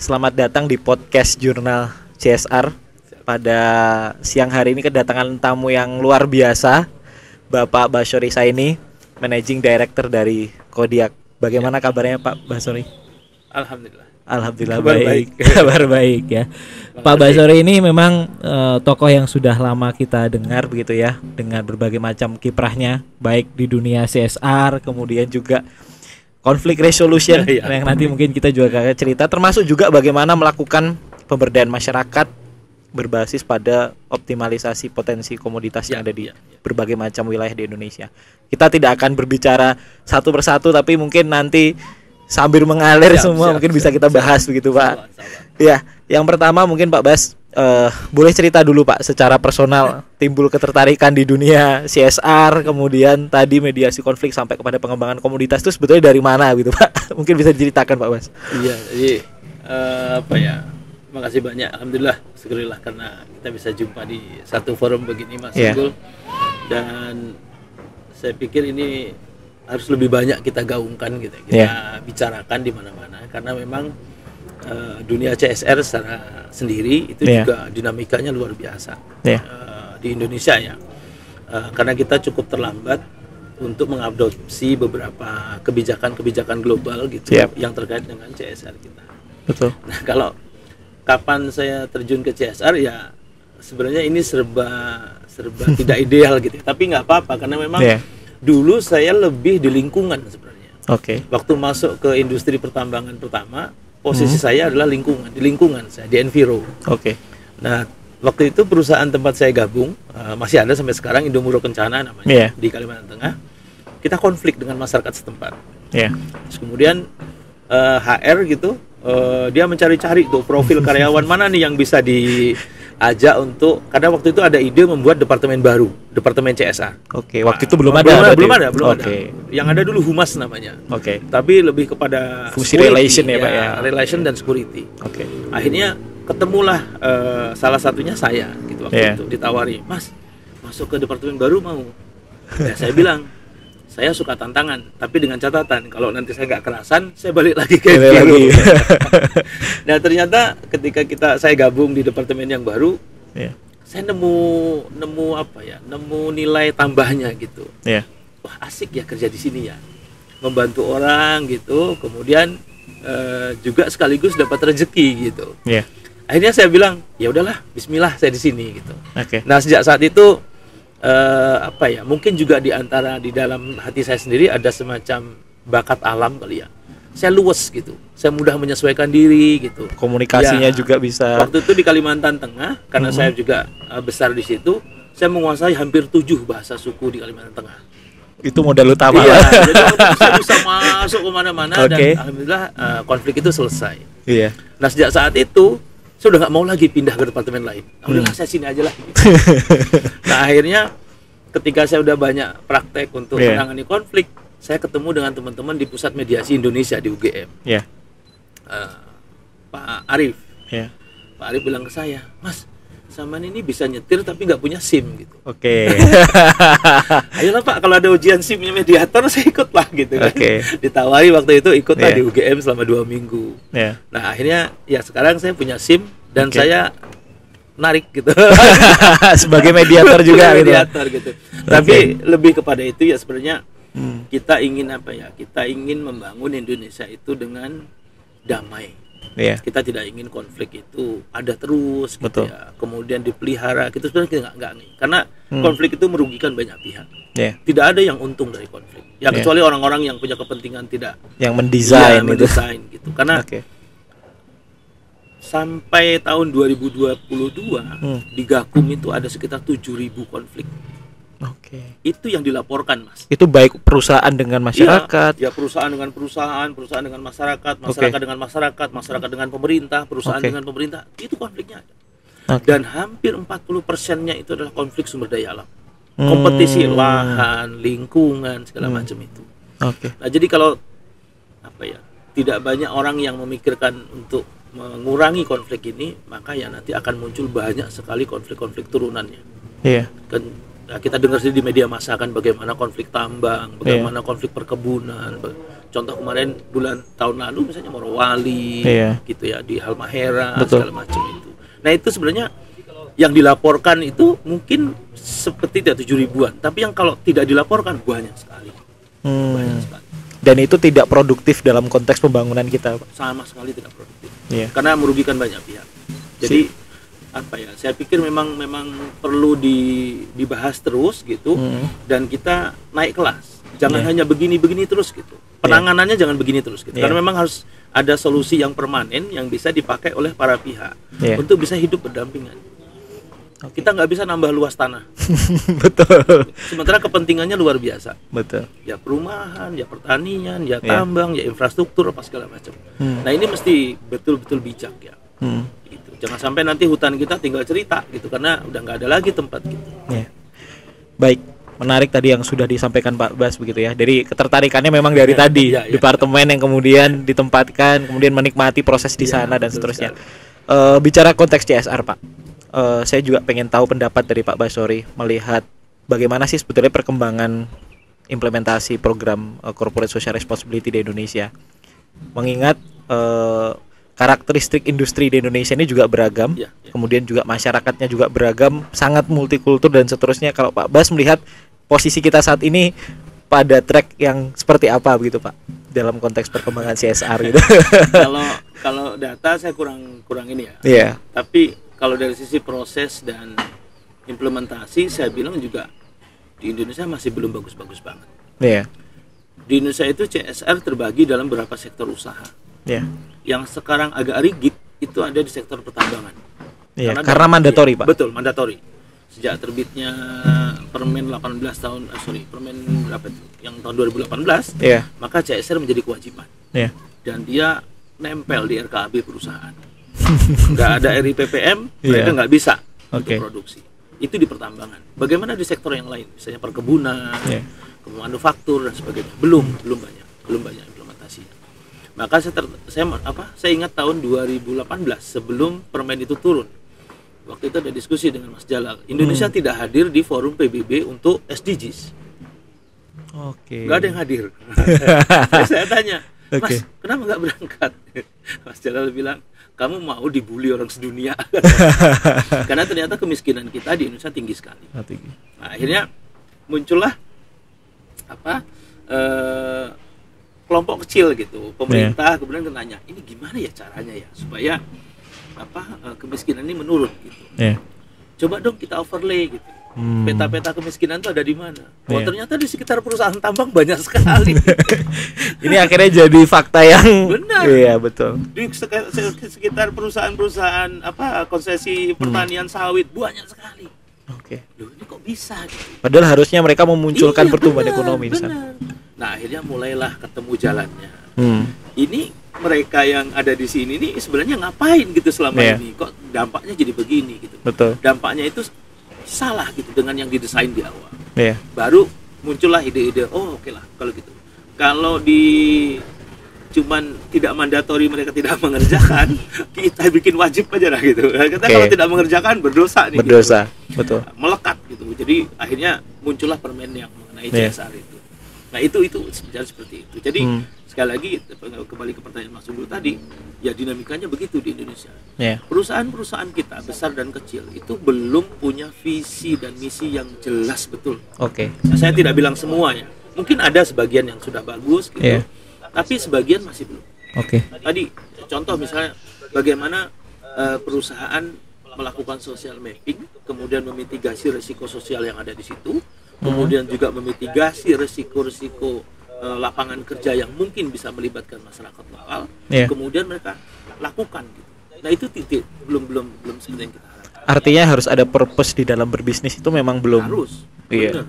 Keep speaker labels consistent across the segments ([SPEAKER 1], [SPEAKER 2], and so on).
[SPEAKER 1] Selamat datang di podcast Jurnal CSR. Pada siang hari ini kedatangan tamu yang luar biasa, Bapak Basyori Saini, Managing Director dari Kodiak. Bagaimana kabarnya Pak Basyori? Alhamdulillah baik. Kabar baik ya. Pak Basyori ini memang tokoh yang sudah lama kita dengar begitu ya, dengan berbagai macam kiprahnya, baik di dunia CSR, kemudian juga konflik resolution yang nanti mungkin kita juga akan cerita, termasuk juga bagaimana melakukan pemberdayaan masyarakat berbasis pada optimalisasi potensi komoditas yang ada di berbagai macam wilayah di Indonesia. Kita tidak akan berbicara satu persatu, tapi mungkin nanti sambil mengalir mungkin bisa kita bahas begitu Pak. Ya, yang pertama mungkin Pak Bas, boleh cerita dulu Pak secara personal timbul ketertarikan di dunia CSR, kemudian tadi mediasi konflik sampai kepada pengembangan komoditas itu sebetulnya dari mana gitu Pak? Mungkin bisa diceritakan Pak Bas.
[SPEAKER 2] Iya, jadi makasih banyak, alhamdulillah, syukurillah karena kita bisa jumpa di satu forum begini Mas Unggul. Dan saya pikir ini harus lebih banyak kita gaungkan gitu, kita bicarakan di mana-mana karena memang dunia CSR secara sendiri itu juga dinamikanya luar biasa di Indonesia ya, karena kita cukup terlambat untuk mengadopsi beberapa kebijakan global gitu yang terkait dengan CSR kita.
[SPEAKER 1] Betul.
[SPEAKER 2] Nah, kalau kapan saya terjun ke CSR ya sebenarnya ini serba tidak ideal gitu, tapi nggak apa-apa karena memang dulu saya lebih di lingkungan sebenarnya. Waktu masuk ke industri pertambangan pertama, posisi saya adalah di lingkungan saya, di Enviro. Nah, waktu itu perusahaan tempat saya gabung masih ada sampai sekarang, Indomuro Kencana namanya, di Kalimantan Tengah. Kita konflik dengan masyarakat setempat. Terus kemudian HR gitu, dia mencari-cari tuh profil karyawan mana nih yang bisa diajak untuk, karena waktu itu ada ide membuat departemen baru, departemen CSR.
[SPEAKER 1] Waktu itu belum ada.
[SPEAKER 2] Yang ada dulu Humas namanya. Tapi lebih kepada
[SPEAKER 1] fungsi relation ya Pak ya.
[SPEAKER 2] Relation dan security. Akhirnya ketemulah salah satunya saya gitu waktu itu, ditawari, "Mas, masuk ke departemen baru mau?" Ya, saya bilang, "Saya suka tantangan, tapi dengan catatan kalau nanti saya nggak kerasan, saya balik lagi ke Enviro." Nah, ternyata ketika saya gabung di departemen yang baru, saya nemu apa ya? Nemu nilai tambahnya gitu. Wah, asik ya kerja di sini ya. Membantu orang gitu, kemudian juga sekaligus dapat rezeki gitu. Akhirnya saya bilang, "Ya udahlah, bismillah saya di sini." gitu. Nah, sejak saat itu apa ya, mungkin juga di dalam hati saya sendiri ada semacam bakat alam kali ya, saya luwes gitu, saya mudah menyesuaikan diri gitu,
[SPEAKER 1] komunikasinya juga bisa.
[SPEAKER 2] Waktu itu di Kalimantan Tengah karena saya juga besar di situ, saya menguasai hampir 7 bahasa suku di Kalimantan Tengah.
[SPEAKER 1] Itu modal utama.
[SPEAKER 2] Jadi saya bisa masuk kemana-mana dan alhamdulillah konflik itu selesai. Nah, sejak saat itu saya udah nggak mau lagi pindah ke departemen lain. Udahlah, saya sini aja lah. Nah, akhirnya ketika saya udah banyak praktek untuk menangani konflik, saya ketemu dengan teman-teman di Pusat Mediasi Indonesia di UGM. Pak Arif. Pak Arif bilang ke saya, "Mas, Saman ini bisa nyetir tapi nggak punya SIM gitu." Ayolah Pak, kalau ada ujian SIM-nya mediator saya ikut lah gitu kan. Ditawari waktu itu ikutlah di UGM selama 2 minggu. Nah, akhirnya ya sekarang saya punya SIM dan saya narik gitu.
[SPEAKER 1] Sebagai mediator juga
[SPEAKER 2] gitu. Tapi lebih kepada itu ya sebenarnya kita ingin apa ya? Kita ingin membangun Indonesia itu dengan damai. Kita tidak ingin konflik itu ada terus gitu ya. Kemudian dipelihara gitu, sebenarnya kita nggak nih. Karena konflik itu merugikan banyak pihak. Tidak ada yang untung dari konflik. Ya kecuali orang-orang yang punya kepentingan tidak yang mendesain gitu. Karena sampai tahun 2022 di Gakum itu ada sekitar 7.000 konflik. Itu yang dilaporkan, Mas.
[SPEAKER 1] Itu baik perusahaan dengan masyarakat.
[SPEAKER 2] Ya perusahaan dengan perusahaan, perusahaan dengan masyarakat, masyarakat dengan masyarakat, masyarakat dengan pemerintah, perusahaan dengan pemerintah. Itu konfliknya ada. Dan hampir 40%-nya itu adalah konflik sumber daya alam. Kompetisi lahan, lingkungan, segala macam itu. Nah, jadi kalau apa ya, tidak banyak orang yang memikirkan untuk mengurangi konflik ini, maka ya nanti akan muncul banyak sekali konflik-konflik turunannya. Kan kita dengar sendiri di media massa kan bagaimana konflik tambang, bagaimana konflik perkebunan, contoh kemarin tahun lalu misalnya Morowali, gitu ya, di Halmahera, segala macam itu. Nah itu sebenarnya yang dilaporkan itu mungkin seperti 7 ribuan, tapi yang kalau tidak dilaporkan banyak sekali. Banyak sekali.
[SPEAKER 1] Dan itu tidak produktif dalam konteks pembangunan kita, Pak?
[SPEAKER 2] Sama sekali tidak produktif. Karena merugikan banyak pihak. Jadi apa ya? Saya pikir memang perlu dibahas terus gitu, dan kita naik kelas. Jangan hanya begini-begini terus gitu. Penanganannya jangan begini terus gitu. Karena memang harus ada solusi yang permanen yang bisa dipakai oleh para pihak untuk bisa hidup berdampingan. Kita nggak bisa nambah luas tanah.
[SPEAKER 1] Betul.
[SPEAKER 2] Sementara kepentingannya luar biasa.
[SPEAKER 1] Betul.
[SPEAKER 2] Ya perumahan, ya pertanian, ya tambang, ya infrastruktur apa segala macam. Nah ini mesti betul-betul bijak ya. Gitu. Jangan sampai nanti hutan kita tinggal cerita gitu, karena udah nggak ada lagi tempat gitu.
[SPEAKER 1] Baik, menarik tadi yang sudah disampaikan Pak Bas begitu ya. Dari ketertarikannya memang dari tadi departemen yang kemudian ditempatkan, kemudian menikmati proses di sana dan seterusnya. Bicara konteks CSR Pak. Saya juga pengen tahu pendapat dari Pak Bassori melihat bagaimana sih sebetulnya perkembangan implementasi program Corporate Social Responsibility di Indonesia. Mengingat karakteristik industri di Indonesia ini juga beragam, kemudian juga masyarakatnya juga beragam, sangat multikultur dan seterusnya. Kalau Pak Bas melihat posisi kita saat ini pada track yang seperti apa begitu Pak dalam konteks perkembangan CSR gitu?
[SPEAKER 2] Kalau data saya kurang ini ya. Tapi kalau dari sisi proses dan implementasi, saya bilang juga di Indonesia masih belum bagus-bagus banget. Di Indonesia itu CSR terbagi dalam beberapa sektor usaha. Yang sekarang agak rigid itu ada di sektor pertambangan.
[SPEAKER 1] Karena mandatori Pak.
[SPEAKER 2] Betul, mandatori. Sejak terbitnya Permen 18 tahun, Permen berapa itu? Yang tahun 2018, maka CSR menjadi kewajiban. Dan dia nempel di RKAB perusahaan. Nggak ada RIPPM, mereka nggak bisa untuk produksi. Itu di pertambangan. Bagaimana di sektor yang lain, misalnya perkebunan, manufaktur dan sebagainya, belum banyak implementasinya. Maka saya ingat tahun 2018 sebelum permen itu turun. Waktu itu ada diskusi dengan Mas Jalal. Indonesia tidak hadir di forum PBB untuk SDGs. Nggak ada yang hadir. Saya tanya, Mas, kenapa nggak berangkat? Mas Jalal bilang, kamu mau dibully orang sedunia. Karena ternyata kemiskinan kita di Indonesia tinggi sekali. Nah, akhirnya muncullah kelompok kecil gitu. Pemerintah kemudian nanya, ini gimana ya caranya ya supaya kemiskinan ini menurun gitu. Coba dong kita overlay gitu. Peta-peta kemiskinan itu ada di mana? Ternyata di sekitar perusahaan tambang banyak sekali.
[SPEAKER 1] Ini akhirnya jadi fakta yang
[SPEAKER 2] benar.
[SPEAKER 1] Iya, betul.
[SPEAKER 2] Di sekitar perusahaan-perusahaan konsesi pertanian sawit banyak sekali. Loh, ini kok bisa gitu.
[SPEAKER 1] Padahal harusnya mereka memunculkan pertumbuhan ekonomi di sana.
[SPEAKER 2] Nah, akhirnya mulailah ketemu jalannya. Ini mereka yang ada di sini nih sebenarnya ngapain gitu selama ini? Kok dampaknya jadi begini gitu.
[SPEAKER 1] Betul.
[SPEAKER 2] Dampaknya itu salah gitu dengan yang didesain di awal. Baru muncullah ide-ide, oke lah kalau gitu. Kalau cuman tidak mandatori, mereka tidak mengerjakan, kita bikin wajib aja lah gitu. Kita kalau tidak mengerjakan berdosa nih.
[SPEAKER 1] Berdosa,
[SPEAKER 2] gitu.
[SPEAKER 1] betul.
[SPEAKER 2] Melekat gitu. Jadi akhirnya muncullah permen yang mengenai CSR itu. Nah itu sebenarnya seperti itu. Jadi sekali lagi kembali ke pertanyaan Mas Unggul tadi, ya dinamikanya begitu di Indonesia. Perusahaan-perusahaan kita besar dan kecil itu belum punya visi dan misi yang jelas betul. Nah, saya tidak bilang semuanya. Mungkin ada sebagian yang sudah bagus gitu. Tapi sebagian masih belum. Tadi contoh misalnya bagaimana perusahaan melakukan social mapping, kemudian memitigasi risiko sosial yang ada di situ, kemudian juga memitigasi risiko-risiko lapangan kerja yang mungkin bisa melibatkan masyarakat lokal, kemudian mereka lakukan gitu. Nah itu belum seperti yang kita harapkan.
[SPEAKER 1] Artinya harus ada purpose di dalam berbisnis itu memang belum.
[SPEAKER 2] Harus.
[SPEAKER 1] Benar.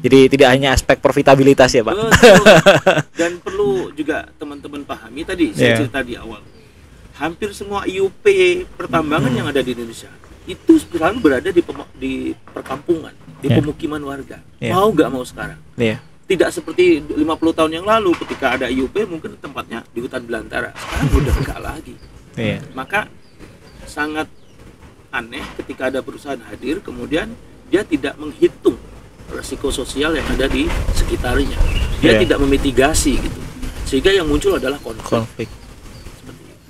[SPEAKER 1] Jadi tidak hanya aspek profitabilitas ya Pak.
[SPEAKER 2] Betul. Dan perlu juga teman-teman pahami tadi saya cerita di awal. Hampir semua IUP pertambangan yang ada di Indonesia itu selalu berada di perkampungan, di pemukiman warga. Mau nggak mau sekarang. Tidak seperti 50 tahun yang lalu ketika ada IUP mungkin tempatnya di hutan belantara. Sekarang udah enggak lagi. Maka sangat aneh ketika ada perusahaan hadir kemudian dia tidak menghitung risiko sosial yang ada di sekitarnya. Dia tidak memitigasi gitu. sehingga yang muncul adalah konflik.
[SPEAKER 1] Seperti itu.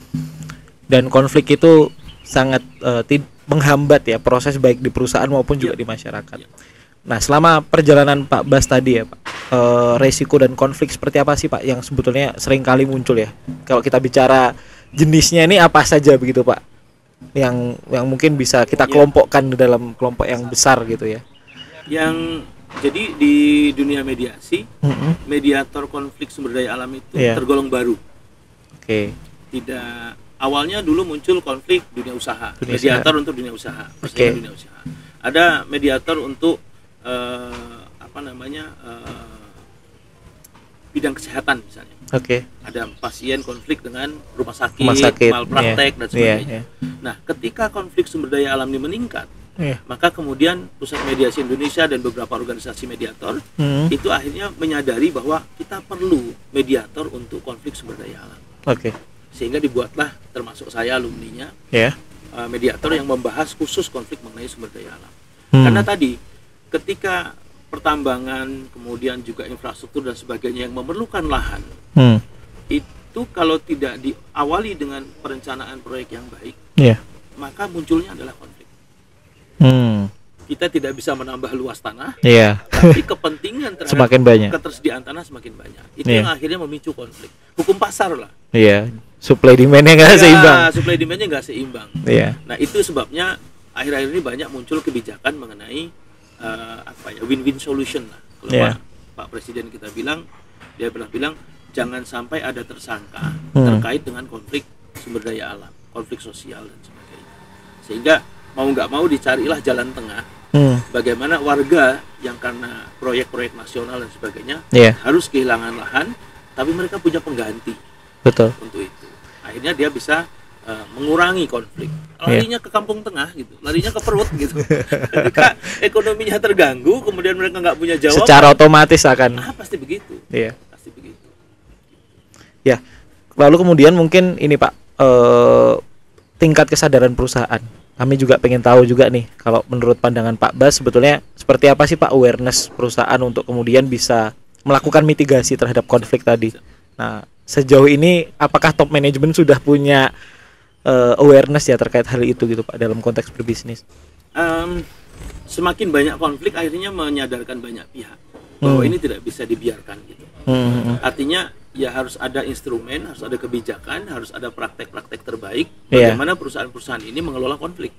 [SPEAKER 1] Dan konflik itu sangat menghambat ya proses baik di perusahaan maupun juga di masyarakat. Nah, selama perjalanan Pak Bas tadi ya Pak, resiko dan konflik seperti apa sih Pak yang sebetulnya sering kali muncul ya? Kalau kita bicara jenisnya ini apa saja begitu Pak? Yang mungkin bisa kita kelompokkan dalam kelompok yang besar gitu ya.
[SPEAKER 2] Yang jadi di dunia mediasi, mediator konflik sumber daya alam itu tergolong baru.
[SPEAKER 1] Oke.
[SPEAKER 2] Tidak, awalnya dulu muncul konflik dunia usaha, mediator untuk dunia usaha, dunia usaha. Ada mediator untuk bidang kesehatan misalnya. Ada pasien konflik dengan rumah sakit malpraktek dan sebagainya. Nah, ketika konflik sumber daya alam ini meningkat, maka kemudian Pusat Mediasi Indonesia dan beberapa organisasi mediator itu akhirnya menyadari bahwa kita perlu mediator untuk konflik sumber daya alam. Sehingga dibuatlah, termasuk saya alumninya, mediator yang membahas khusus konflik mengenai sumber daya alam. Karena tadi ketika pertambangan, kemudian juga infrastruktur dan sebagainya yang memerlukan lahan, itu kalau tidak diawali dengan perencanaan proyek yang baik, maka munculnya adalah konflik. Kita tidak bisa menambah luas tanah, tapi kepentingan terhadap
[SPEAKER 1] semakin banyak,
[SPEAKER 2] ketersediaan tanah semakin banyak. Itu yang akhirnya memicu konflik. Hukum pasar lah.
[SPEAKER 1] Supply demand-nya nggak seimbang.
[SPEAKER 2] Supply demand-nya nggak seimbang. Nah, itu sebabnya akhir-akhir ini banyak muncul kebijakan mengenai win-win solution lah. Kalau Pak Presiden kita bilang, dia pernah bilang jangan sampai ada tersangka terkait dengan konflik sumber daya alam, konflik sosial dan sebagainya. Sehingga mau nggak mau dicarilah jalan tengah. Bagaimana warga yang karena proyek-proyek nasional dan sebagainya harus kehilangan lahan, tapi mereka punya pengganti.
[SPEAKER 1] Betul.
[SPEAKER 2] Untuk itu, akhirnya dia bisa mengurangi konflik. Larinya ke kampung tengah gitu, larinya ke perut gitu. Ketika ekonominya terganggu, kemudian mereka nggak punya jawaban,
[SPEAKER 1] secara otomatis akan.
[SPEAKER 2] Pasti begitu. Pasti begitu.
[SPEAKER 1] Ya, lalu kemudian mungkin ini Pak, tingkat kesadaran perusahaan. Kami juga pengen tahu juga nih, kalau menurut pandangan Pak Bas sebetulnya seperti apa sih Pak awareness perusahaan untuk kemudian bisa melakukan mitigasi terhadap konflik tadi. Nah, sejauh ini apakah top management sudah punya awareness ya terkait hal itu gitu Pak dalam konteks berbisnis?
[SPEAKER 2] Semakin banyak konflik akhirnya menyadarkan banyak pihak bahwa ini tidak bisa dibiarkan gitu. Artinya ya harus ada instrumen, harus ada kebijakan, harus ada praktek-praktek terbaik bagaimana perusahaan-perusahaan ini mengelola konflik.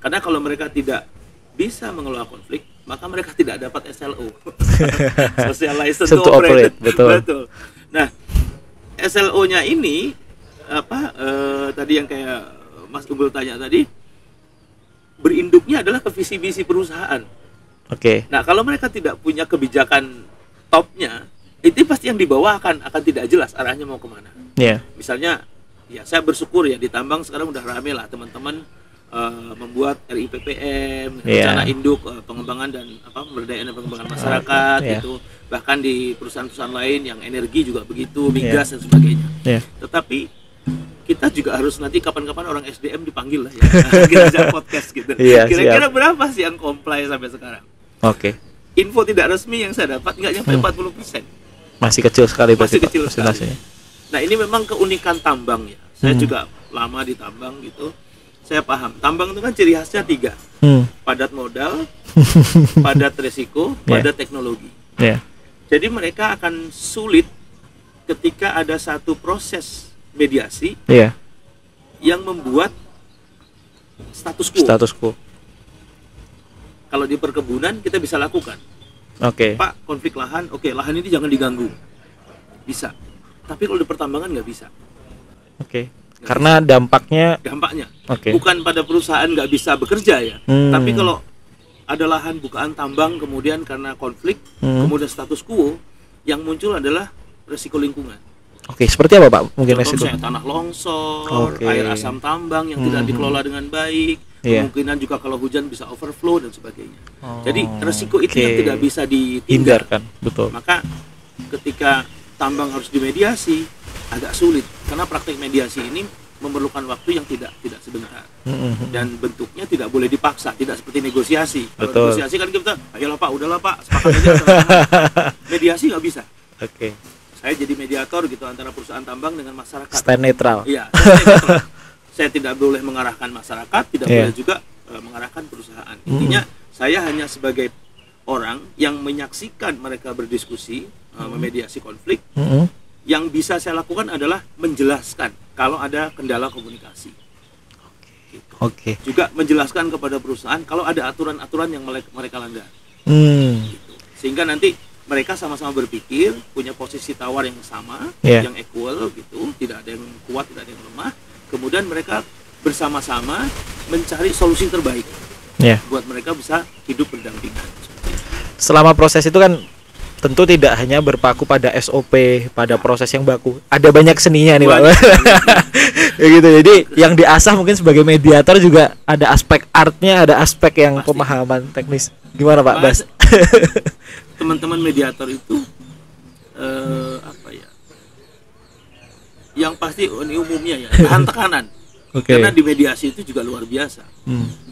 [SPEAKER 2] Karena kalau mereka tidak bisa mengelola konflik, maka mereka tidak dapat SLO, Social License to Operate. Betul. Nah, SLO-nya ini tadi yang kayak Mas Unggul tanya tadi, berinduknya adalah ke visi misi perusahaan. Nah, kalau mereka tidak punya kebijakan topnya, itu pasti yang dibawa akan tidak jelas arahnya mau kemana. Misalnya, ya saya bersyukur ya di Tambang sekarang udah rame lah teman-teman membuat RIPPM, rencana induk pengembangan dan pemberdayaan dan pengembangan masyarakat gitu. Bahkan di perusahaan-perusahaan lain yang energi juga begitu, migas dan sebagainya. Tetapi kita juga harus nanti kapan-kapan orang SDM dipanggil lah ya. Kita ajak podcast gitu. Kira-kira berapa sih yang comply sampai sekarang? Info tidak resmi yang saya dapat nggak nyampe 40%.
[SPEAKER 1] Masih kecil sekali.
[SPEAKER 2] Masih kecil sekali. Nah, ini memang keunikan tambang ya. Saya juga lama di tambang gitu. Saya paham. Tambang itu kan ciri khasnya 3. Padat modal, padat resiko, padat teknologi. Jadi mereka akan sulit ketika ada satu proses mediasi yang membuat status quo. Kalau di perkebunan kita bisa lakukan. Pak, konflik lahan, lahan ini jangan diganggu. Bisa. Tapi kalau di pertambangan nggak bisa.
[SPEAKER 1] Karena dampaknya.
[SPEAKER 2] Bukan pada perusahaan nggak bisa bekerja ya. Tapi kalau ada lahan bukaan tambang kemudian karena konflik, kemudian status quo, yang muncul adalah resiko lingkungan.
[SPEAKER 1] Seperti apa Pak? Mungkin resiko.
[SPEAKER 2] Tanah longsor, air asam tambang yang tidak dikelola dengan baik. Kemungkinan juga kalau hujan bisa overflow dan sebagainya. Jadi resiko itu yang tidak bisa dihindarkan.
[SPEAKER 1] Betul.
[SPEAKER 2] Maka ketika tambang harus dimediasi agak sulit karena praktek mediasi ini memerlukan waktu yang tidak sebentar. Dan bentuknya tidak boleh dipaksa, tidak seperti negosiasi. Kalau negosiasi kan kita, ayolah Pak, udahlah Pak, sepakat aja. Mediasi nggak bisa. saya jadi mediator gitu antara perusahaan tambang dengan masyarakat.
[SPEAKER 1] Stand netral.
[SPEAKER 2] Iya, stand netral. Saya tidak boleh mengarahkan masyarakat, tidak boleh juga mengarahkan perusahaan. Intinya saya hanya sebagai orang yang menyaksikan mereka berdiskusi, memediasi konflik. Yang bisa saya lakukan adalah menjelaskan kalau ada kendala komunikasi. Gitu.
[SPEAKER 1] Oke.
[SPEAKER 2] Juga menjelaskan kepada perusahaan kalau ada aturan-aturan yang mereka langgar. Gitu. Sehingga nanti mereka sama-sama berpikir, punya posisi tawar yang sama, yang equal gitu, tidak ada yang kuat, tidak ada yang lemah. Kemudian mereka bersama-sama mencari solusi terbaik buat mereka bisa hidup berdampingan.
[SPEAKER 1] Selama proses itu kan tentu tidak hanya berpaku pada SOP, pada proses yang baku. Ada banyak seninya nih, Pak. Ya gitu. Jadi yang diasah mungkin sebagai mediator juga ada aspek artnya, ada aspek yang pemahaman teknis. Gimana, Pak Bas?
[SPEAKER 2] Teman-teman mediator itu apa ya? Yang pasti ini umumnya ya, tahan tekanan. Karena di mediasi itu juga luar biasa.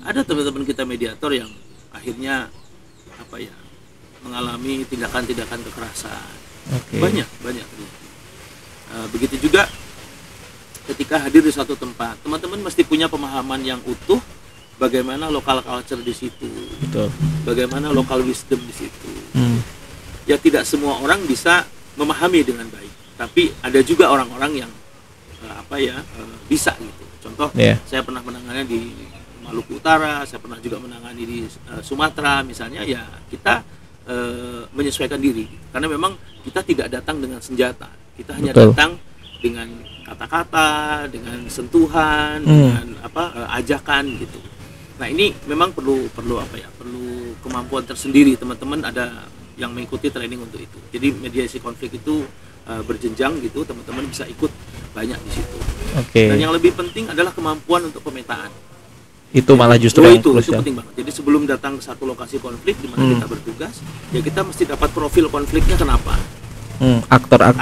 [SPEAKER 2] Ada teman-teman kita mediator yang akhirnya apa ya? Mengalami tindakan-tindakan kekerasan. Banyak. Begitu juga ketika hadir di suatu tempat, teman-teman mesti punya pemahaman yang utuh bagaimana local culture di situ. Betul. Bagaimana local wisdom di situ. Ya tidak semua orang bisa memahami dengan baik, tapi ada juga orang-orang yang bisa gitu. Contoh, saya pernah menangani di Maluku Utara, saya pernah juga menangani di Sumatera misalnya, ya kita menyesuaikan diri karena memang kita tidak datang dengan senjata, kita hanya datang dengan kata-kata, dengan sentuhan, dengan ajakan gitu. Nah ini memang perlu kemampuan tersendiri, teman-teman ada yang mengikuti training untuk itu. Jadi mediasi konflik itu berjenjang gitu, teman-teman bisa ikut banyak di situ. Dan yang lebih penting adalah kemampuan untuk pemetaan.
[SPEAKER 1] Itu malah justru yang
[SPEAKER 2] itu penting banget. Jadi sebelum datang ke satu lokasi konflik di mana kita bertugas, ya kita mesti dapat profil konfliknya kenapa, aktornya,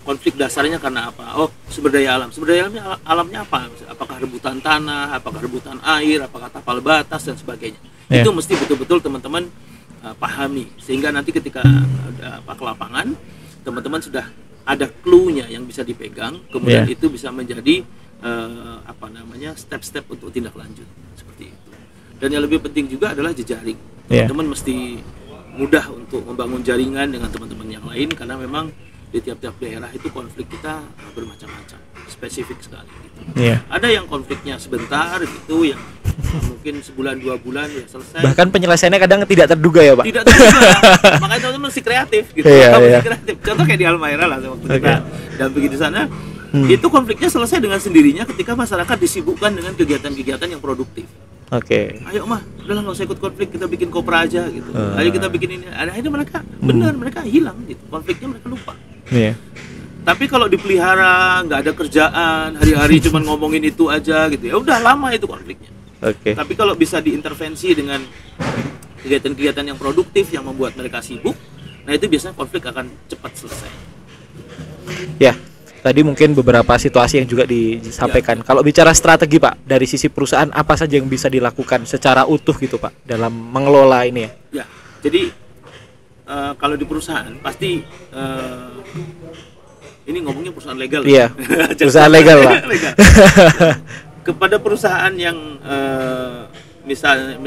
[SPEAKER 2] konflik dasarnya karena apa? Oh, sumber daya alamnya apa? Apakah rebutan tanah, apakah rebutan air, apakah tapal batas dan sebagainya. Itu mesti betul-betul teman-teman pahami, sehingga nanti ketika ada ke lapangan, teman-teman sudah ada clue-nya yang bisa dipegang, kemudian itu bisa menjadi step-step untuk tindak lanjut seperti itu. Dan yang lebih penting juga adalah jejaring. Teman-teman mesti mudah untuk membangun jaringan dengan teman-teman yang lain karena memang di tiap-tiap daerah itu konflik kita bermacam-macam, spesifik sekali gitu. Ada yang konfliknya sebentar gitu, yang mungkin sebulan 2 bulan ya selesai. Bahkan
[SPEAKER 1] penyelesaiannya kadang tidak terduga ya, Pak.
[SPEAKER 2] Tidak terduga. Makanya teman-teman mesti kreatif gitu. Mesti kreatif. Contoh kayak di Halmahera lah waktu kita dampingi di sana. Itu konfliknya selesai dengan sendirinya ketika masyarakat disibukkan dengan kegiatan-kegiatan yang produktif. Ayo mah, udahlah nggak usah ikut konflik, kita bikin kopra aja gitu. Ayo kita bikin ini. Akhirnya mereka mereka hilang gitu. Konfliknya mereka lupa. Tapi kalau dipelihara, nggak ada kerjaan, hari-hari cuma ngomongin itu aja gitu, ya udah lama itu konfliknya. Tapi kalau bisa diintervensi dengan kegiatan-kegiatan yang produktif yang membuat mereka sibuk, nah itu biasanya konflik akan cepat selesai.
[SPEAKER 1] Tadi mungkin beberapa situasi yang juga disampaikan. Kalau bicara strategi, Pak, dari sisi perusahaan apa saja yang bisa dilakukan secara utuh gitu, Pak, dalam mengelola ini ya?
[SPEAKER 2] Jadi kalau di perusahaan pasti ini ngomongnya perusahaan legal.
[SPEAKER 1] Perusahaan legal, Pak.
[SPEAKER 2] Kepada perusahaan yang misalnya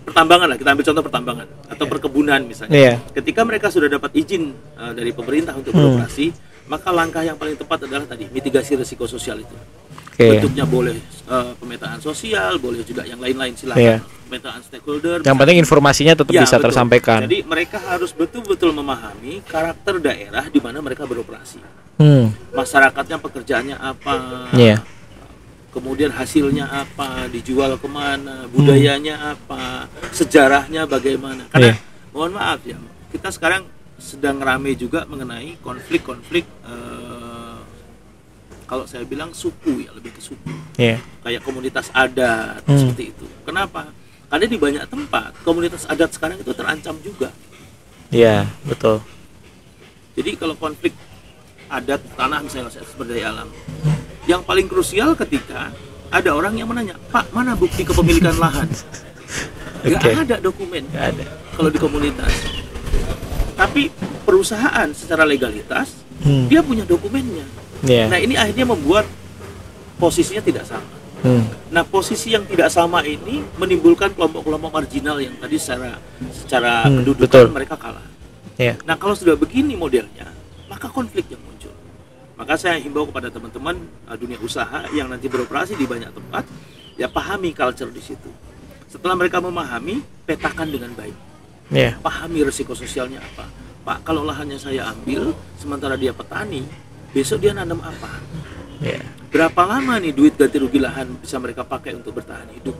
[SPEAKER 2] pertambangan lah, kita ambil contoh pertambangan atau perkebunan misalnya. Ketika mereka sudah dapat izin dari pemerintah untuk beroperasi, maka langkah yang paling tepat adalah tadi mitigasi risiko sosial itu. Bentuknya boleh pemetaan sosial, boleh juga yang lain-lain, silakan. Pemetaan stakeholder.
[SPEAKER 1] Yang penting informasinya tetap bisa tersampaikan.
[SPEAKER 2] Jadi mereka harus betul-betul memahami karakter daerah di mana mereka beroperasi. Masyarakatnya pekerjaannya apa? Kemudian hasilnya apa, dijual kemana, budayanya apa, sejarahnya bagaimana. Karena mohon maaf ya, kita sekarang sedang ramai juga mengenai konflik-konflik kalau saya bilang suku ya, lebih ke suku. Kayak komunitas adat seperti itu. Kenapa? Karena di banyak tempat komunitas adat sekarang itu terancam juga.
[SPEAKER 1] Betul.
[SPEAKER 2] Jadi kalau konflik adat tanah misalnya sumber daya alam, yang paling krusial ketika ada orang yang menanya, Pak, mana bukti kepemilikan lahan? Nggak ada dokumen. Kalau di komunitas. Tapi perusahaan secara legalitas dia punya dokumennya. Nah ini akhirnya membuat posisinya tidak sama. Nah posisi yang tidak sama ini menimbulkan kelompok-kelompok marginal yang tadi secara kedudukan mereka kalah. Nah kalau sudah begini modelnya, maka konflik yang muncul. Maka saya himbau kepada teman-teman dunia usaha yang nanti beroperasi di banyak tempat, ya pahami culture di situ. Setelah mereka memahami, petakan dengan baik. Pahami resiko sosialnya apa. Pak, kalau lahannya saya ambil, sementara dia petani, besok dia nanam apa? Berapa lama nih duit ganti rugi lahan bisa mereka pakai untuk bertahan hidup?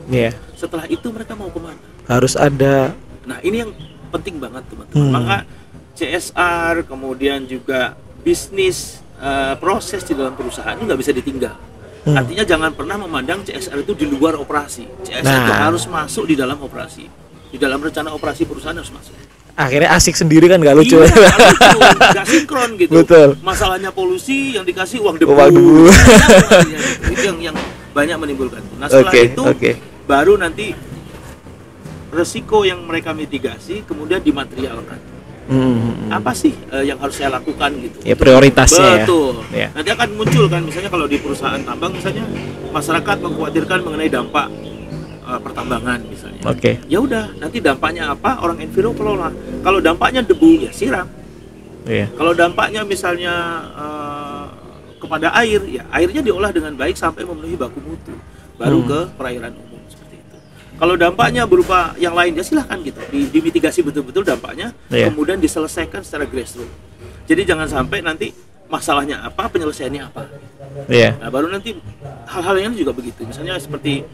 [SPEAKER 2] Setelah itu mereka mau kemana?
[SPEAKER 1] Harus ada.
[SPEAKER 2] Nah ini yang penting banget teman-teman. Maka CSR, kemudian juga bisnis, proses di dalam perusahaan ini nggak bisa ditinggal. Artinya jangan pernah memandang CSR itu di luar operasi. CSR itu harus masuk di dalam operasi. Di dalam rencana operasi perusahaan harus masuk. Akhirnya
[SPEAKER 1] asik sendiri kan, nggak lucu.
[SPEAKER 2] Iya, nggak lucu, nggak sinkron gitu.
[SPEAKER 1] Betul.
[SPEAKER 2] Masalahnya polusi, yang dikasih uang debu. Itu yang banyak menimbulkan. Nah setelah itu baru nanti resiko yang mereka mitigasi kemudian dimaterialkan. Apa sih yang harus saya lakukan gitu?
[SPEAKER 1] Ya prioritasnya.
[SPEAKER 2] Betul. Nanti akan muncul kan, misalnya kalau di perusahaan tambang misalnya masyarakat mengkhawatirkan mengenai dampak pertambangan misalnya. Ya udah, nanti dampaknya apa? Orang enviro kelola. Kalau dampaknya debu ya siram. Kalau dampaknya misalnya kepada air, ya airnya diolah dengan baik sampai memenuhi baku mutu, baru ke perairan umum seperti itu. Kalau dampaknya berupa yang lain ya silahkan gitu, dimitigasi betul-betul dampaknya, kemudian diselesaikan secara grassroots. Jadi jangan sampai nanti masalahnya apa, penyelesaiannya apa. Nah baru nanti hal-hal yang juga begitu. Misalnya seperti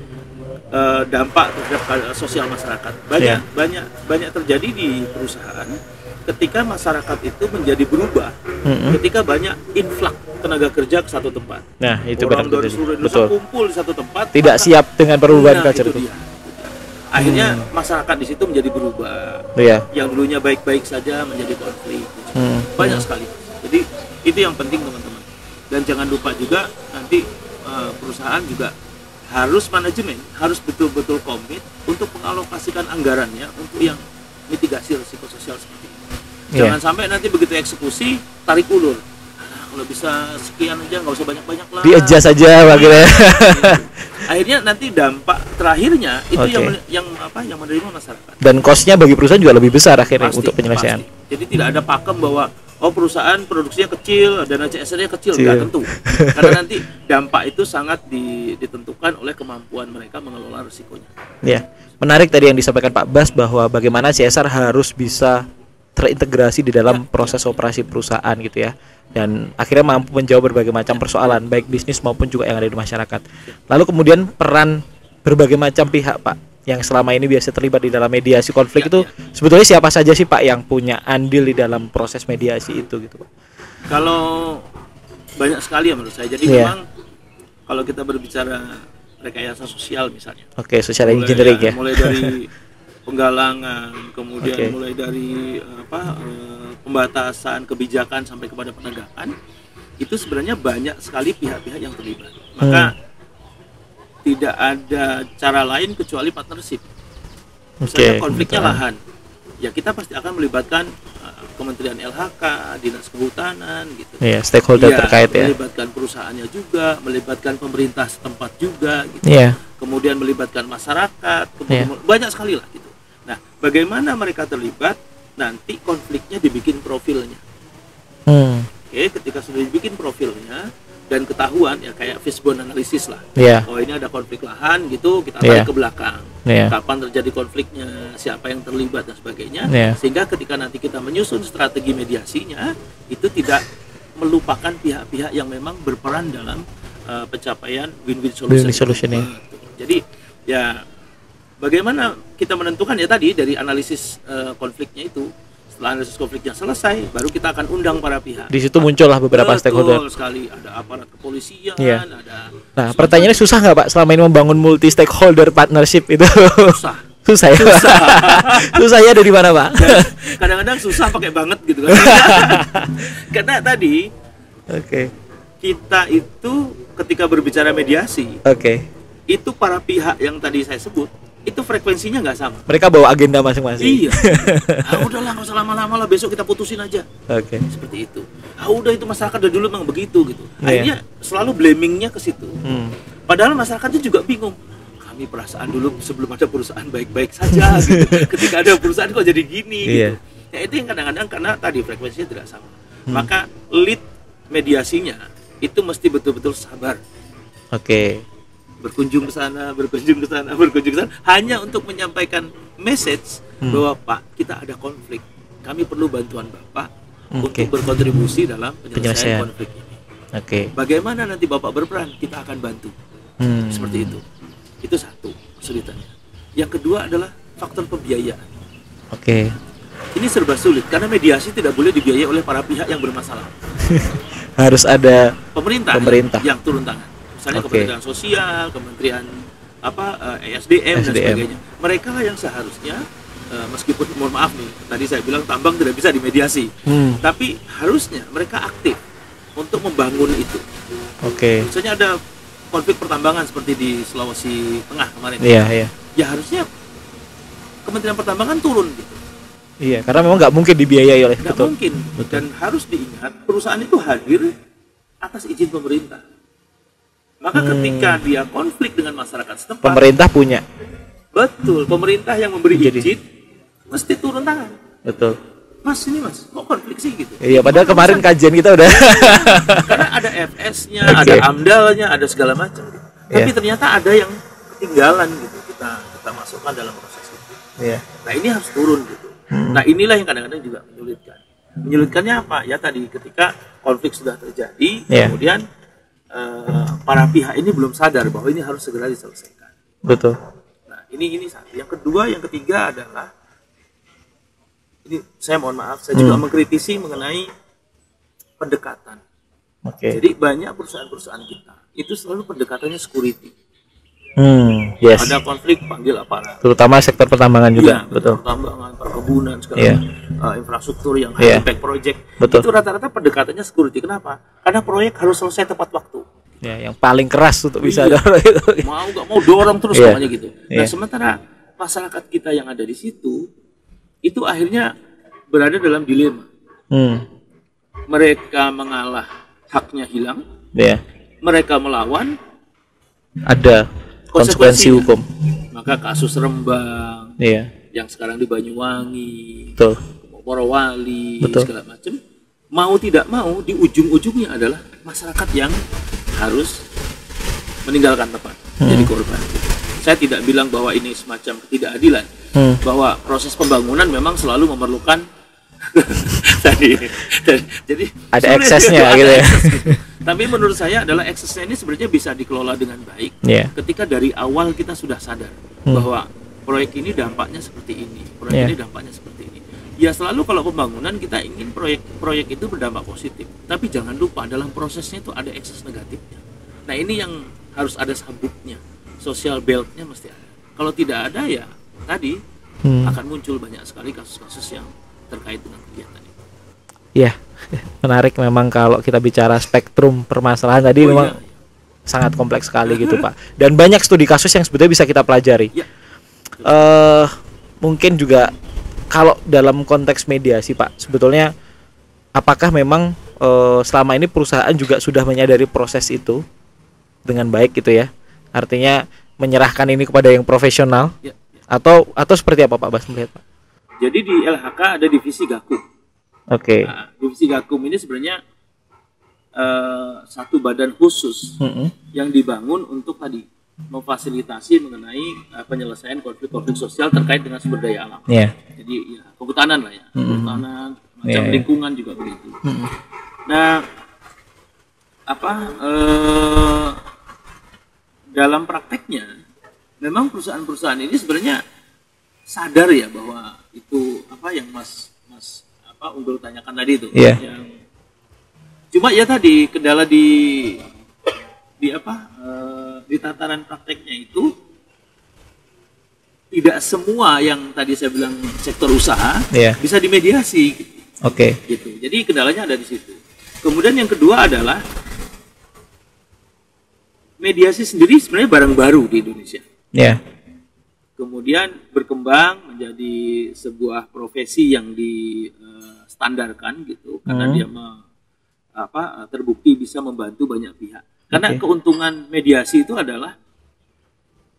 [SPEAKER 2] dampak terhadap sosial masyarakat banyak terjadi di perusahaan ketika masyarakat itu menjadi berubah ketika banyak influx tenaga kerja ke satu tempat.
[SPEAKER 1] Nah itu
[SPEAKER 2] orang dari seluruh Indonesia kumpul di satu tempat,
[SPEAKER 1] tidak siap dengan perubahan culture itu.
[SPEAKER 2] Akhirnya masyarakat di situ menjadi berubah. Yang dulunya baik-baik saja menjadi konflik. Banyak sekali. Jadi itu yang penting teman-teman. Dan jangan lupa juga nanti perusahaan juga harus manajemen harus betul-betul komit untuk mengalokasikan anggarannya untuk yang mitigasi risiko sosial seperti ini. Jangan sampai nanti begitu eksekusi tarik ulur. Kalau bisa sekian aja, nggak usah banyak-banyak lah.
[SPEAKER 1] Di-adjust aja akhirnya.
[SPEAKER 2] Akhirnya nanti dampak terakhirnya itu yang menerima masyarakat.
[SPEAKER 1] Dan cost-nya bagi perusahaan juga lebih besar akhirnya untuk penyelesaian.
[SPEAKER 2] Jadi tidak ada pakem bahwa perusahaan produksinya kecil, dana CSR-nya kecil, nggak tentu. Karena nanti dampak itu sangat ditentukan oleh kemampuan mereka mengelola risikonya.
[SPEAKER 1] Menarik tadi yang disampaikan Pak Bas bahwa bagaimana CSR harus bisa terintegrasi di dalam proses operasi perusahaan gitu ya. Dan akhirnya mampu menjawab berbagai macam persoalan baik bisnis maupun juga yang ada di masyarakat. Lalu kemudian peran berbagai macam pihak Pak yang selama ini biasa terlibat di dalam mediasi konflik itu sebetulnya siapa saja sih Pak yang punya andil di dalam proses mediasi itu gitu Pak?
[SPEAKER 2] Kalau banyak sekali ya menurut saya. Jadi memang kalau kita berbicara rekayasa sosial misalnya.
[SPEAKER 1] Social engineering ya.
[SPEAKER 2] Mulai dari penggalangan, kemudian mulai dari pembatasan kebijakan sampai kepada penegakan, itu sebenarnya banyak sekali pihak-pihak yang terlibat. Maka tidak ada cara lain kecuali partnership. Misalnya konfliknya lahan, ya kita pasti akan melibatkan Kementerian LHK, Dinas Kehutanan gitu.
[SPEAKER 1] Stakeholder terkait
[SPEAKER 2] melibatkan perusahaannya juga, melibatkan pemerintah setempat juga gitu. Kemudian melibatkan masyarakat, banyak sekali lah gitu. Nah, bagaimana mereka terlibat? Nanti konfliknya dibikin profilnya. Ketika sudah dibikin profilnya dan ketahuan ya kayak fishbone analysis lah. Oh ini ada konflik lahan gitu, kita tarik ke belakang. Kapan terjadi konfliknya, siapa yang terlibat dan sebagainya. Sehingga ketika nanti kita menyusun strategi mediasinya, itu tidak melupakan pihak-pihak yang memang berperan dalam pencapaian win-win solution. Jadi ya bagaimana kita menentukan ya tadi dari analisis konfliknya itu. Setelah analisis konfliknya selesai, baru kita akan undang para pihak.
[SPEAKER 1] Di situ muncullah beberapa stakeholder.
[SPEAKER 2] Betul sekali, ada aparat kepolisian, ada.
[SPEAKER 1] Nah, pertanyaannya susah nggak Pak selama ini membangun multi stakeholder partnership itu? Susah ya. Susah ya dari mana Pak?
[SPEAKER 2] Kadang-kadang susah pakai banget gitu kan. Karena tadi kita itu ketika berbicara mediasi, itu para pihak yang tadi saya sebut itu frekuensinya nggak sama.
[SPEAKER 1] Mereka bawa agenda masing-masing.
[SPEAKER 2] Iya. Udahlah nggak usah lama-lama lah, besok kita putusin aja.
[SPEAKER 1] Oke.
[SPEAKER 2] Seperti itu. Udah itu masyarakat dari dulu memang begitu gitu. Akhirnya selalu blamingnya ke situ. Padahal masyarakatnya juga bingung. Kami perasaan dulu sebelum ada perusahaan baik-baik saja gitu. Ketika ada perusahaan kok jadi gini gitu. Ya itu yang kadang-kadang karena tadi frekuensinya tidak sama. Maka lead mediasinya itu mesti betul-betul sabar.
[SPEAKER 1] Oke.
[SPEAKER 2] Berkunjung ke sana, hanya untuk menyampaikan message bahwa Pak, kita ada konflik. Kami perlu bantuan Bapak untuk berkontribusi dalam penyelesaian konflik ini. Bagaimana nanti Bapak berperan, kita akan bantu. Seperti itu. Itu satu kesulitannya. Yang kedua adalah faktor pembiayaan. Ini serba sulit karena mediasi tidak boleh dibiayai oleh para pihak yang bermasalah.
[SPEAKER 1] Harus ada
[SPEAKER 2] pemerintah yang turun tangan. Misalnya Kementerian Sosial, Kementerian ESDM dan sebagainya. Mereka lah yang seharusnya meskipun mohon maaf nih, tadi saya bilang tambang tidak bisa dimediasi, tapi harusnya mereka aktif untuk membangun itu. Misalnya ada konflik pertambangan seperti di Sulawesi Tengah kemarin. Ya harusnya Kementerian Pertambangan turun gitu.
[SPEAKER 1] Iya, karena memang nggak mungkin dibiayai oleh.
[SPEAKER 2] Nggak mungkin. Dan harus diingat perusahaan itu hadir atas izin pemerintah. Maka ketika dia konflik dengan masyarakat setempat,
[SPEAKER 1] pemerintah punya.
[SPEAKER 2] Betul, pemerintah yang memberi izin mesti turun tangan.
[SPEAKER 1] Betul.
[SPEAKER 2] Mas ini mas, kok konflik sih gitu?
[SPEAKER 1] Iya, padahal kemarin kajian kita udah.
[SPEAKER 2] Karena ada FS-nya, ada AMDAL-nya, ada segala macam. Tapi ternyata ada yang ketinggalan gitu. Kita masukkan dalam proses itu. Nah ini harus turun gitu. Nah inilah yang kadang-kadang juga menyulitkan. Menyulitkannya apa? Ya tadi ketika konflik sudah terjadi, kemudian para pihak ini belum sadar bahwa ini harus segera diselesaikan.
[SPEAKER 1] Betul.
[SPEAKER 2] Nah, ini satu. Yang kedua, yang ketiga adalah ini saya mohon maaf, saya juga mengkritisi mengenai pendekatan. Jadi banyak perusahaan-perusahaan kita itu selalu pendekatannya security. Ada konflik panggil aparat.
[SPEAKER 1] Terutama sektor pertambangan juga. Betul.
[SPEAKER 2] Pertambangan, perkebunan, segala infrastruktur yang high impact project. Itu rata-rata pendekatannya security. Kenapa? Karena proyek harus selesai tepat waktu.
[SPEAKER 1] Yang paling keras untuk bisa dorong itu.
[SPEAKER 2] Mau nggak mau dorong terus namanya gitu. Nah sementara masyarakat kita yang ada di situ itu akhirnya berada dalam dilema. Mereka mengalah, haknya hilang. Mereka melawan,
[SPEAKER 1] ada konsekuensi hukum.
[SPEAKER 2] Maka kasus Rembang, yang sekarang di Banyuwangi, Morowali, segala macam, mau tidak mau di ujung-ujungnya adalah masyarakat yang harus meninggalkan tempat, jadi korban. Saya tidak bilang bahwa ini semacam ketidakadilan, bahwa proses pembangunan memang selalu memerlukan jadi
[SPEAKER 1] ada eksesnya gitu ya.
[SPEAKER 2] Tapi menurut saya adalah eksesnya ini sebenarnya bisa dikelola dengan baik ketika dari awal kita sudah sadar bahwa proyek ini dampaknya seperti ini, proyek ini dampaknya seperti ini. Ya selalu kalau pembangunan kita ingin proyek itu berdampak positif, tapi jangan lupa dalam prosesnya itu ada ekses negatifnya. Nah ini yang harus ada sabuknya, social beltnya mesti ada. Kalau tidak ada ya tadi akan muncul banyak sekali kasus-kasus yang terkait dengan kegiatan itu.
[SPEAKER 1] Ya, menarik memang kalau kita bicara spektrum permasalahan tadi memang sangat kompleks sekali gitu Pak. Dan banyak studi kasus yang sebetulnya bisa kita pelajari. Mungkin juga kalau dalam konteks mediasi Pak, sebetulnya apakah memang selama ini perusahaan juga sudah menyadari proses itu dengan baik gitu ya? Artinya menyerahkan ini kepada yang profesional atau seperti apa Pak Bas melihat Pak?
[SPEAKER 2] Jadi di LHK ada divisi Gakum. Nah, divisi Gakum ini sebenarnya satu badan khusus yang dibangun untuk tadi memfasilitasi mengenai penyelesaian konflik-konflik sosial terkait dengan sumber daya alam. Jadi ya kehutanan lah ya, kehutanan, macam lingkungan juga begitu. Nah, dalam prakteknya memang perusahaan-perusahaan ini sebenarnya sadar ya bahwa itu yang Mas Unggul tanyakan tadi itu. Cuma ya tadi kendala di tataran prakteknya itu tidak semua yang tadi saya bilang sektor usaha bisa dimediasi. Gitu. Jadi kendalanya ada di situ. Kemudian yang kedua adalah mediasi sendiri sebenarnya barang baru di Indonesia. kemudian berkembang menjadi sebuah profesi yang distandarkan gitu, karena dia terbukti bisa membantu banyak pihak. Karena keuntungan mediasi itu adalah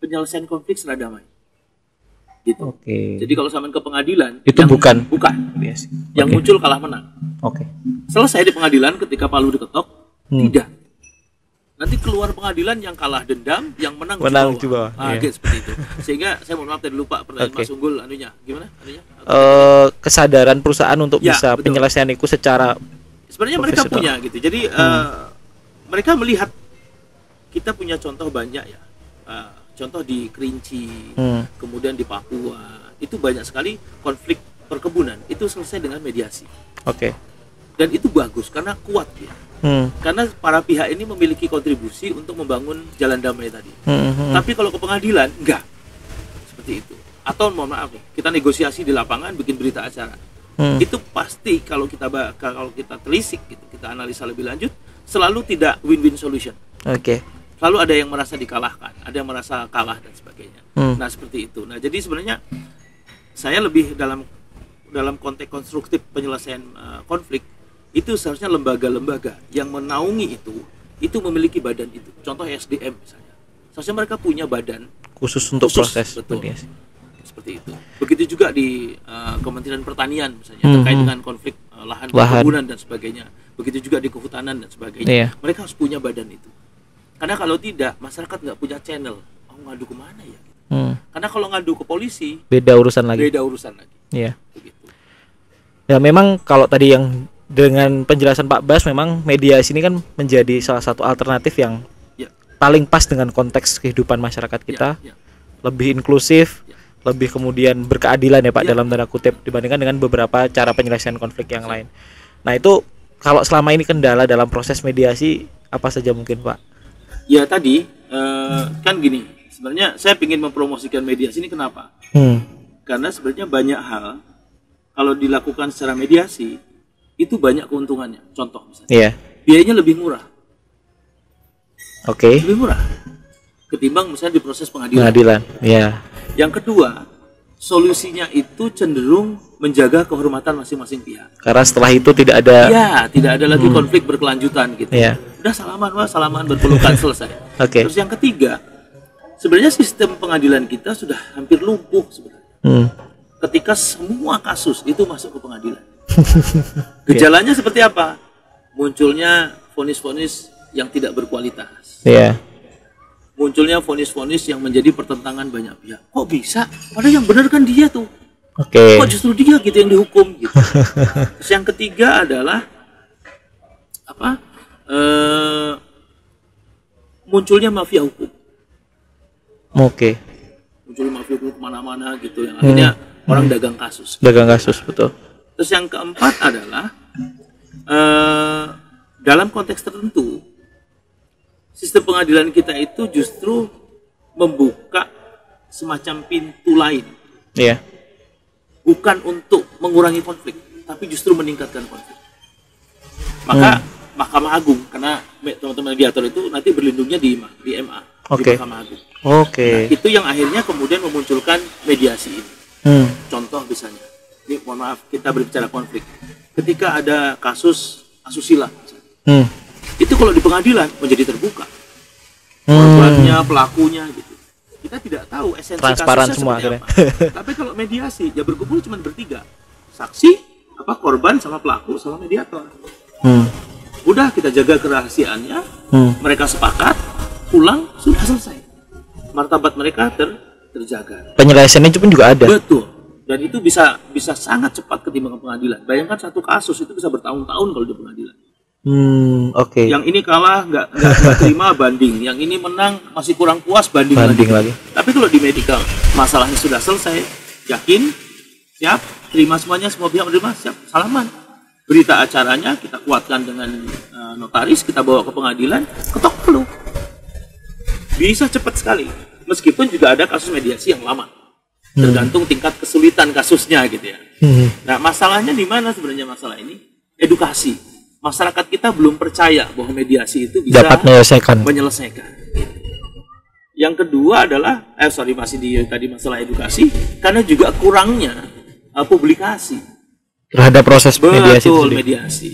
[SPEAKER 2] penyelesaian konflik secara damai. Gitu. Jadi kalau sampai ke pengadilan
[SPEAKER 1] itu bukan
[SPEAKER 2] mediasi. Yang muncul kalah menang. Selesai di pengadilan ketika palu diketok, tidak. Nanti keluar pengadilan yang kalah dendam, yang menang di bawah. Gitu, seperti itu. Sehingga saya mohon maaf tadi lupa pertanyaan Mas Unggul gimana?
[SPEAKER 1] Kesadaran perusahaan untuk bisa penyelesaian itu secara
[SPEAKER 2] sebenarnya mereka punya gitu. Jadi mereka melihat kita punya contoh banyak ya. Contoh di Kerinci, kemudian di Papua, itu banyak sekali konflik perkebunan itu selesai dengan mediasi. Dan itu bagus karena kuat ya. Karena para pihak ini memiliki kontribusi untuk membangun jalan damai tadi. Tapi kalau ke pengadilan enggak seperti itu. Atau mohon maaf kita negosiasi di lapangan, bikin berita acara. Itu pasti kalau kita telisik gitu, kita analisa lebih lanjut, selalu tidak win-win solution. Selalu ada yang merasa dikalahkan, ada yang merasa kalah dan sebagainya. Nah seperti itu. Nah jadi sebenarnya saya lebih dalam konteks konstruktif penyelesaian konflik itu seharusnya lembaga-lembaga yang menaungi itu memiliki badan itu. Contoh SDM misalnya, seharusnya mereka punya badan
[SPEAKER 1] khusus untuk proses
[SPEAKER 2] mediasi. Seperti itu. Begitu juga di Kementerian Pertanian misalnya terkait dengan konflik lahan perkebunan dan sebagainya. Begitu juga di kehutanan dan sebagainya. Mereka harus punya badan itu. Karena kalau tidak, masyarakat nggak punya channel. Ngadu kemana ya? Karena kalau ngadu ke polisi,
[SPEAKER 1] beda urusan lagi. Iya. Ya memang kalau tadi yang dengan penjelasan Pak Bas, memang mediasi ini kan menjadi salah satu alternatif yang paling pas dengan konteks kehidupan masyarakat kita. Lebih inklusif, lebih kemudian berkeadilan ya Pak, dalam tanda kutip, dibandingkan dengan beberapa cara penyelesaian konflik yang lain. Nah itu kalau selama ini kendala dalam proses mediasi apa saja mungkin Pak?
[SPEAKER 2] Ya tadi kan gini, sebenarnya saya ingin mempromosikan mediasi ini kenapa? Karena sebenarnya banyak hal kalau dilakukan secara mediasi itu banyak keuntungannya. Contoh misalnya, biayanya lebih murah. Lebih murah ketimbang misalnya di proses pengadilan. Yang kedua, solusinya itu cenderung menjaga kehormatan masing-masing pihak.
[SPEAKER 1] Karena setelah itu tidak ada
[SPEAKER 2] tidak ada lagi konflik berkelanjutan gitu. Udah salaman berpelukan selesai. Terus yang ketiga, sebenarnya sistem pengadilan kita sudah hampir lumpuh sebenarnya. Ketika semua kasus itu masuk ke pengadilan. Gejalanya seperti apa? Munculnya vonis-vonis yang tidak berkualitas. Munculnya vonis-vonis yang menjadi pertentangan banyak pihak. Kok bisa? Padahal yang benar kan dia tuh. Kok justru dia gitu yang dihukum gitu. Terus yang ketiga adalah munculnya mafia hukum. Munculnya mafia hukum kemana-mana gitu, yang akhirnya orang dagang kasus.
[SPEAKER 1] Betul.
[SPEAKER 2] Terus yang keempat adalah dalam konteks tertentu sistem pengadilan kita itu justru membuka semacam pintu lain. Bukan untuk mengurangi konflik, tapi justru meningkatkan konflik. Maka Mahkamah Agung, karena teman-teman mediator itu nanti berlindungnya di MA, di Mahkamah Agung. Nah, itu yang akhirnya kemudian memunculkan mediasi ini. Contoh misalnya, ini mohon maaf kita berbicara konflik. Ketika ada kasus asusila, itu kalau di pengadilan menjadi terbuka, korbannya, pelakunya, gitu. Kita tidak tahu esensi
[SPEAKER 1] transparan
[SPEAKER 2] kasusnya
[SPEAKER 1] semua
[SPEAKER 2] seperti apa. Tapi kalau mediasi, ya berkumpul cuma bertiga, saksi, korban, sama pelaku, sama mediator. Udah kita jaga kerahasiaannya, mereka sepakat, pulang, sudah selesai. Martabat mereka terjaga.
[SPEAKER 1] Penyelesaiannya pun juga ada.
[SPEAKER 2] Betul. Dan itu bisa sangat cepat ketimbang pengadilan. Bayangkan satu kasus itu bisa bertahun-tahun kalau di pengadilan. Yang ini kalah nggak terima banding, yang ini menang masih kurang puas banding lagi. Tapi kalau di medical masalahnya sudah selesai, yakin, siap, terima semuanya, semua pihak menerima, siap, salaman. Berita acaranya kita kuatkan dengan notaris, kita bawa ke pengadilan, ketok palu. Bisa cepat sekali. Meskipun juga ada kasus mediasi yang lama, tergantung tingkat kesulitan kasusnya gitu ya. Nah masalahnya di mana sebenarnya masalah ini? Edukasi. Masyarakat kita belum percaya bahwa mediasi itu bisa
[SPEAKER 1] dapat menyelesaikan.
[SPEAKER 2] Yang kedua adalah masih di tadi masalah edukasi, karena juga kurangnya publikasi
[SPEAKER 1] terhadap proses mediasi.
[SPEAKER 2] Betul, mediasi.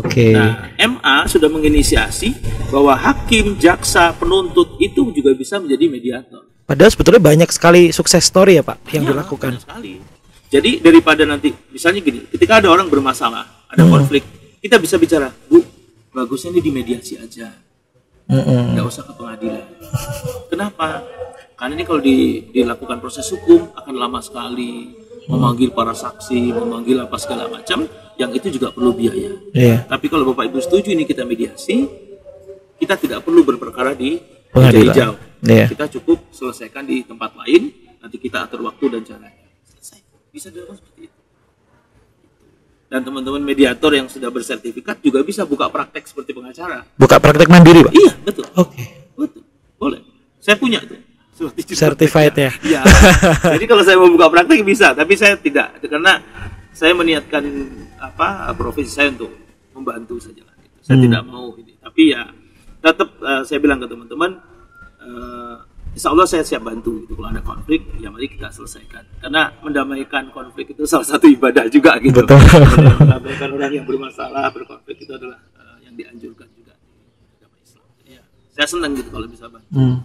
[SPEAKER 1] Oke.
[SPEAKER 2] Nah, MA sudah menginisiasi bahwa hakim, jaksa, penuntut itu juga bisa menjadi mediator.
[SPEAKER 1] Padahal sebetulnya banyak sekali sukses story ya Pak yang dilakukan.
[SPEAKER 2] Banyak sekali. Jadi daripada nanti misalnya gini, ketika ada orang bermasalah, ada konflik, kita bisa bicara, Bu, bagusnya ini dimediasi aja, nggak usah ke pengadilan. Kenapa? Karena ini kalau dilakukan proses hukum akan lama sekali, memanggil para saksi, memanggil apa segala macam, yang itu juga perlu biaya. Tapi kalau Bapak Ibu setuju ini kita mediasi, kita tidak perlu berperkara di meja hijau. Kita cukup selesaikan di tempat lain, nanti kita atur waktu dan caranya. Selesai. Bisa dilakukan seperti itu. Dan teman-teman mediator yang sudah bersertifikat juga bisa buka praktek seperti pengacara.
[SPEAKER 1] Buka praktek mandiri, Pak?
[SPEAKER 2] Iya, betul.
[SPEAKER 1] Oke.
[SPEAKER 2] Betul. Boleh. Saya punya itu.
[SPEAKER 1] Certified ya.
[SPEAKER 2] Iya. Jadi kalau saya mau buka praktek bisa, tapi saya tidak, karena saya meniatkan profesi saya untuk membantu saja lah. Gitu. Saya tidak mau ini. Tapi ya tetap saya bilang ke teman-teman, insya Allah saya siap bantu. Gitu. Kalau ada konflik, ya mari kita selesaikan. Karena mendamaikan konflik itu salah satu ibadah juga gitu.
[SPEAKER 1] Betul.
[SPEAKER 2] Mendamaikan orang yang bermasalah, berkonflik itu adalah yang dianjurkan juga di agama Islam. Ya, saya senang gitu kalau bisa bantu.